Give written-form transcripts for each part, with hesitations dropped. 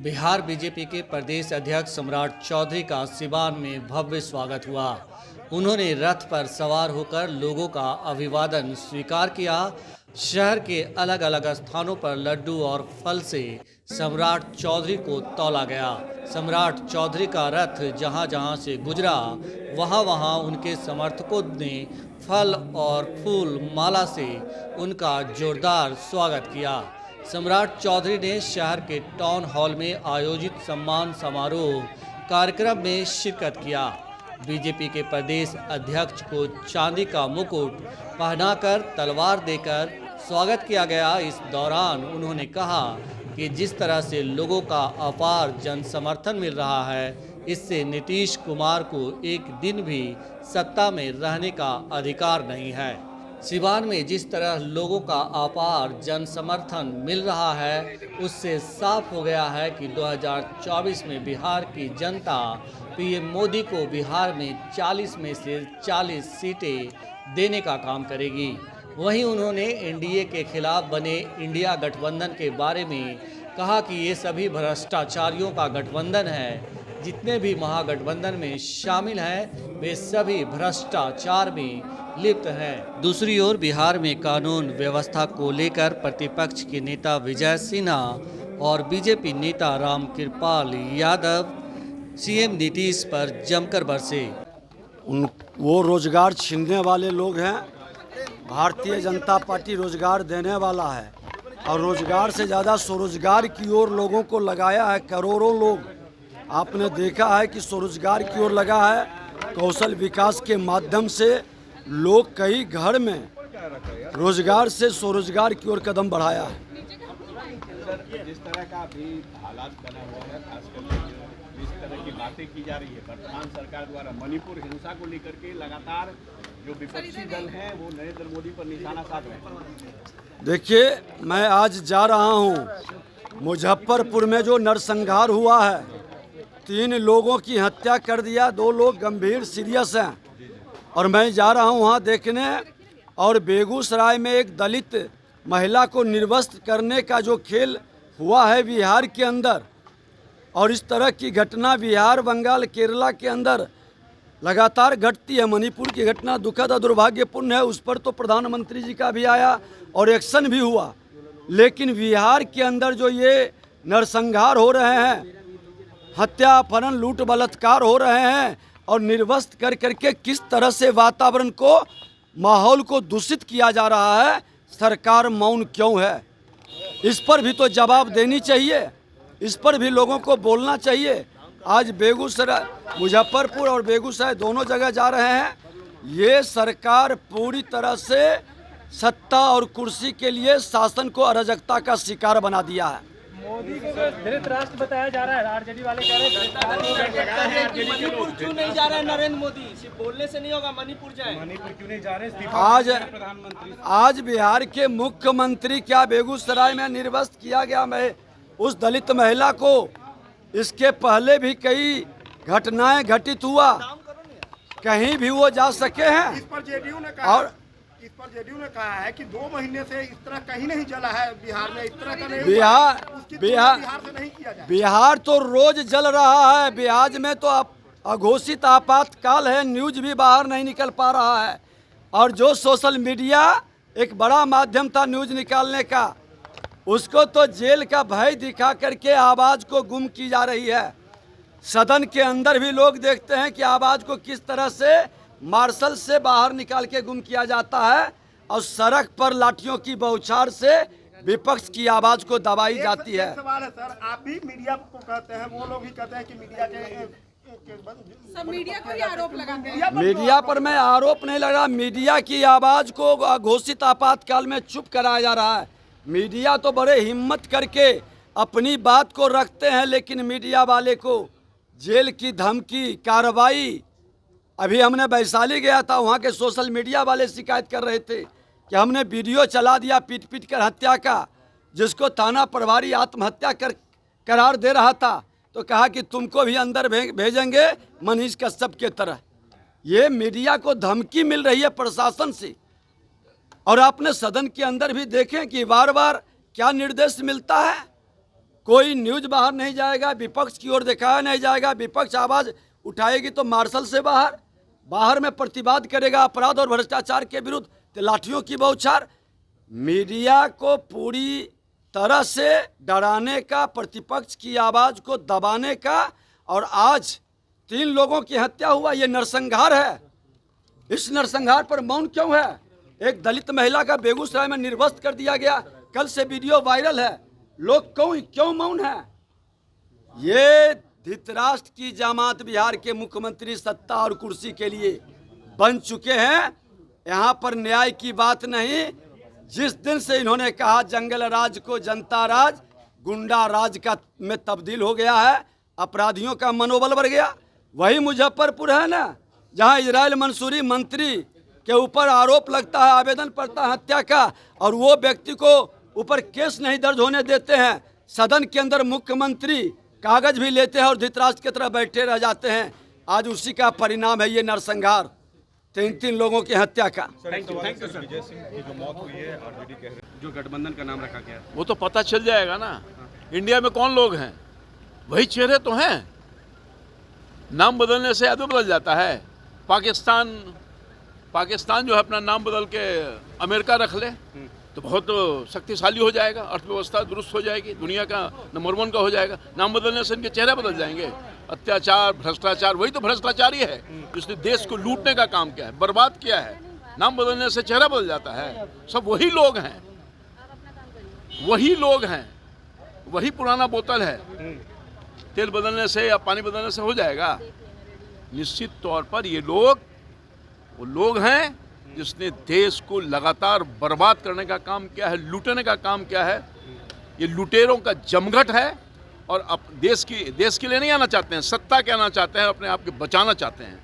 Bihar BJP के प्रदेश अध्यक्ष सम्राट चौधरी का सिवान में भव्य स्वागत हुआ। उन्होंने रथ पर सवार होकर लोगों का अभिवादन स्वीकार किया। शहर के अलग अलग स्थानों पर लड्डू और फल से सम्राट चौधरी को तौला गया। सम्राट चौधरी का रथ जहां जहां से गुजरा वहां वहां उनके समर्थकों ने फल और फूल माला से उनका जोरदार स्वागत किया। सम्राट चौधरी ने शहर के टाउन हॉल में आयोजित सम्मान समारोह कार्यक्रम में शिरकत किया। बीजेपी के प्रदेश अध्यक्ष को चांदी का मुकुट पहनाकर तलवार देकर स्वागत किया गया। इस दौरान उन्होंने कहा कि जिस तरह से लोगों का अपार जन समर्थन मिल रहा है, इससे नीतीश कुमार को एक दिन भी सत्ता में रहने का अधिकार नहीं है। सिवान में जिस तरह लोगों का अपार जन समर्थन मिल रहा है, उससे साफ हो गया है कि 2024 में बिहार की जनता पीएम मोदी को बिहार में 40 में से 40 सीटें देने का काम करेगी। वहीं उन्होंने एनडीए के खिलाफ बने इंडिया गठबंधन के बारे में कहा कि ये सभी भ्रष्टाचारियों का गठबंधन है। जितने भी महागठबंधन में शामिल हैं, वे सभी भ्रष्टाचार में लिप्त हैं। दूसरी ओर बिहार में कानून व्यवस्था को लेकर प्रतिपक्ष के नेता विजय सिन्हा और बीजेपी नेता रामकृपाल यादव सीएम नीतीश पर जमकर बरसे। वो रोजगार छीनने वाले लोग हैं। भारतीय जनता पार्टी रोजगार देने वाला है और रोजगार से ज़्यादा स्वरोजगार की ओर लोगों को लगाया है। करोड़ों लोग आपने देखा है कि स्वरोजगार की ओर लगा है। कौशल विकास के माध्यम से लोग कई घर में रोजगार से स्वरोजगार की ओर कदम बढ़ाया है। जिस तरह का अभी हालात बना हुआ है, खासकर जिस तरह की बातें की जा रही है वर्तमान सरकार द्वारा मणिपुर हिंसा को लेकर के लगातार जो विपक्षी दल हैं वो नरेंद्र मोदी पर निशाना साध रहे हैं। देखिए, मैं आज जा रहा हूँ मुजफ्फरपुर में जो नरसंहार हुआ है, 3 लोगों की हत्या कर दिया, 2 लोग गंभीर सीरियस हैं और मैं जा रहा हूँ वहाँ देखने। और बेगूसराय में एक दलित महिला को निर्वस्त्र करने का जो खेल हुआ है बिहार के अंदर, और इस तरह की घटना बिहार, बंगाल, केरला के अंदर लगातार घटती है। मणिपुर की घटना दुखद और दुर्भाग्यपूर्ण है, उस पर तो प्रधानमंत्री जी का भी आया और एक्शन भी हुआ। लेकिन बिहार के अंदर जो ये नरसंहार हो रहे हैं, हत्या, अपहरण, लूट, बलात्कार हो रहे हैं और निर्वस्त्र कर करके किस तरह से वातावरण को, माहौल को दूषित किया जा रहा है, सरकार मौन क्यों है? इस पर भी तो जवाब देनी चाहिए, इस पर भी लोगों को बोलना चाहिए। आज बेगूसराय, मुजफ्फरपुर और बेगूसराय दोनों जगह जा रहे हैं। ये सरकार पूरी तरह से सत्ता और कुर्सी के लिए शासन को अराजकता का शिकार बना दिया है। मोदी को धृत राष्ट्र बताया जा रहा है। आरजेडी वाले कह रहे हैं मणिपुर क्यों नहीं जा रहे हैं नरेंद्र मोदी? सिर्फ बोलने से नहीं होगा, मणिपुर जाए। मणिपुर क्यों नहीं जा रहे? आज बिहार के मुख्यमंत्री क्या बेगूसराय में निर्वस्त्र किया गया उस दलित महिला को? इसके पहले भी कई घटनाएं घटित हुआ, कहीं भी वो जा सके हैं। इस पर जेडीयू ने कहा है कि 2 महीने से इस तरह कहीं नहीं जला है बिहार में। इस तरह का नहीं बिहार से नहीं किया जाए। बिहार तो रोज जल रहा है। बिहार में तो अघोषित आपातकाल है, न्यूज भी बाहर नहीं निकल पा रहा है। और जो सोशल मीडिया एक बड़ा माध्यम था न्यूज निकालने का, उसको तो जेल का भय दिखा करके आवाज़ को गुम की जा रही है। सदन के अंदर भी लोग देखते हैं कि आवाज़ को किस तरह से मार्शल से बाहर निकाल के गुम किया जाता है और सड़क पर लाठियों की बौछार से विपक्ष की आवाज़ को दबाई जाती है। सवाल है सर, आप भी मीडिया को कहते हैं, वो लोग भी कहते हैं कि मीडिया के मीडिया पर आरोप लगाते हैं। मीडिया पर मैं आरोप नहीं लगा। मीडिया की आवाज़ को घोषित आपातकाल में चुप कराया जा रहा है। मीडिया तो बड़े हिम्मत करके अपनी बात को रखते हैं, लेकिन मीडिया वाले को जेल की धमकी, कार्रवाई। अभी हमने वैशाली गया था, वहाँ के सोशल मीडिया वाले शिकायत कर रहे थे कि हमने वीडियो चला दिया पीट पीट कर हत्या का, जिसको थाना प्रभारी आत्महत्या करार दे रहा था, तो कहा कि तुमको भी अंदर भेजेंगे मनीष कश्यप के तरह। ये मीडिया को धमकी मिल रही है प्रशासन से। और आपने सदन के अंदर भी देखें कि बार बार क्या निर्देश मिलता है। कोई न्यूज बाहर नहीं जाएगा, विपक्ष की ओर दिखाया नहीं जाएगा। विपक्ष आवाज़ उठाएगी तो मार्शल से बाहर में प्रतिवाद करेगा अपराध और भ्रष्टाचार के विरुद्ध, तो लाठियों की बौछार। मीडिया को पूरी तरह से डराने का, प्रतिपक्ष की आवाज़ को दबाने का, और आज 3 लोगों की हत्या हुआ, ये नरसंहार है। इस नरसंहार पर मौन क्यों है? एक दलित महिला का बेगूसराय में निर्वस्त्र कर दिया गया, कल से वीडियो वायरल है। लोग क्यों मौन है? ये धृतराष्ट्र की जामात बिहार के मुख्यमंत्री सत्ता और कुर्सी के लिए बन चुके हैं। यहाँ पर न्याय की बात नहीं। जिस दिन से इन्होंने कहा जंगल राज को जनता राज, गुंडा राज का में तब्दील हो गया है, अपराधियों का मनोबल बढ़ गया। वही मुजफ्फरपुर है ना, जहाँ इजराइल मंसूरी मंत्री के ऊपर आरोप लगता है, आवेदन पड़ता है हत्या का, और वो व्यक्ति को ऊपर केस नहीं दर्ज होने देते हैं। सदन के अंदर मुख्यमंत्री कागज भी लेते हैं और धृतराष्ट्र की तरह बैठे रह जाते हैं। आज उसी का परिणाम है ये नरसंहार, 3 लोगों की हत्या का। Thank you sir. Vijay Singh की जो मौत हुई है, आरजेडी कह रहे हैं जो गठबंधन का नाम रखा गया है, वो तो पता चल जाएगा ना। इंडिया में कौन लोग हैं? वही चेहरे तो हैं। नाम बदलने से आदमी बदल जाता है। पाकिस्तान जो है अपना नाम बदल के अमेरिका रख ले तो बहुत शक्तिशाली हो जाएगा, अर्थव्यवस्था दुरुस्त हो जाएगी, दुनिया का नंबर 1 का हो जाएगा। नाम बदलने से इनके चेहरे बदल जाएंगे। अत्याचार, भ्रष्टाचार, वही तो भ्रष्टाचारी है जिसने देश को लूटने का काम किया है, बर्बाद किया है। नाम बदलने से चेहरा बदल जाता है। सब वही लोग हैं, वही पुराना बोतल है। तेल बदलने से या पानी बदलने से हो जाएगा? निश्चित तौर पर ये लोग वो लोग हैं जिसने देश को लगातार बर्बाद करने का काम किया है, लूटने का काम किया है। ये लुटेरों का जमघट है और अब देश के लिए नहीं आना चाहते हैं, सत्ता के आना चाहते हैं, अपने आप को बचाना चाहते हैं।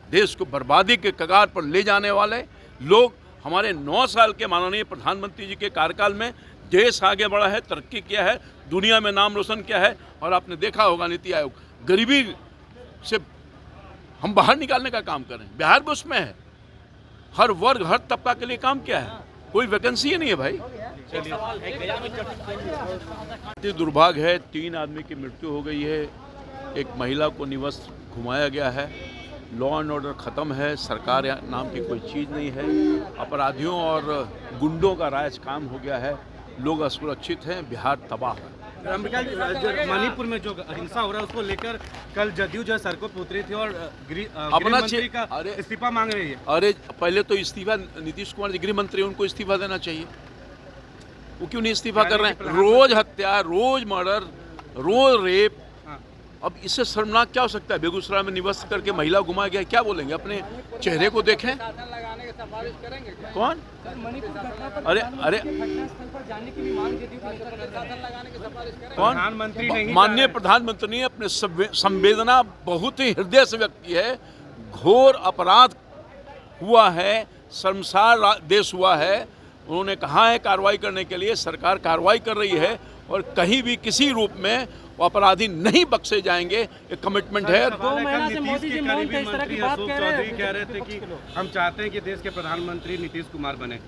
देश को बर्बादी के कगार पर ले जाने वाले लोग। हमारे 9 साल के माननीय प्रधानमंत्री जी के कार्यकाल में देश आगे बढ़ा है, तरक्की किया है, दुनिया में नाम रोशन किया है। और आपने देखा होगा नीति आयोग गरीबी से हम बाहर निकालने का काम करें, बिहार भी उसमें है। हर वर्ग, हर तबका के लिए काम किया है, कोई वैकेंसी ही नहीं है भाई। दुर्भाग्य है, 3 आदमी की मृत्यु हो गई है, एक महिला को निवस्त्र घुमाया गया है। लॉ एंड ऑर्डर ख़त्म है, सरकार नाम की कोई चीज़ नहीं है। अपराधियों और गुंडों का राज काम हो गया है, लोग असुरक्षित हैं, बिहार तबाह है। मणिपुर में जो हिंसा हो रहा है उसको लेकर कल जदयू जो सड़कों पर उतरी थी और अपना मंत्री का इस्तीफा मांग रही है। अरे पहले तो इस्तीफा नीतीश कुमार जी गृह मंत्री, उनको इस्तीफा देना चाहिए। वो क्यों नहीं इस्तीफा कर रहे हैं? रोज हत्या, रोज मर्डर, रोज रेप। अब इससे शर्मनाक क्या हो सकता है? बेगूसराय में निवस्त करके महिला घुमा गया, क्या बोलेंगे? अपने चेहरे को देखें। कौन? अरे कौन? माननीय प्रधानमंत्री ने अपने संवेदना बहुत ही हृदय से व्यक्त की है। घोर अपराध हुआ है, शर्मसार देश हुआ है। उन्होंने कहा है कार्रवाई करने के लिए, सरकार कार्रवाई कर रही है और कहीं भी किसी रूप में वो अपराधी नहीं बख्शे जाएंगे, ये कमिटमेंट है। 2 महीना से मोदी जी मौन पे इस तरह की बात कह रहे थे कि हम चाहते हैं कि देश के प्रधानमंत्री नीतीश कुमार बने।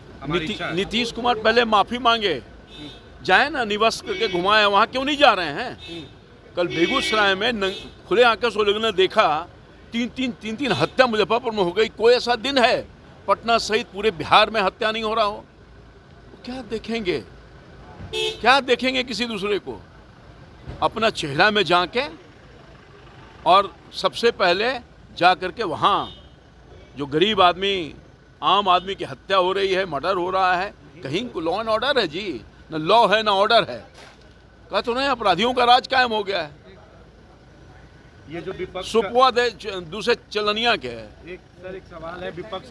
नीतीश कुमार पहले माफी मांगे, जाए ना, निवास करके घुमाए, वहाँ क्यों नहीं जा रहे हैं? कल बेगूसराय में खुले आंखों से लोगों ने देखा, 3 हत्या मुजफ्फरपुर में हो गई। कोई ऐसा दिन है पटना सहित पूरे बिहार में हत्या नहीं हो रहा हो? क्या देखेंगे किसी दूसरे को? अपना चेहरा में झांके और सबसे पहले जा करके वहाँ जो गरीब आदमी, आम आदमी की हत्या हो रही है, मर्डर हो रहा है, कहीं लॉ एंड ऑर्डर है जी? न लॉ है, न ऑर्डर है। कहा तो नहीं, अपराधियों का राज कायम हो गया है। ये जो विपक्ष सुपवा दे दूसरे चलनिया के है। एक सवाल है, विपक्ष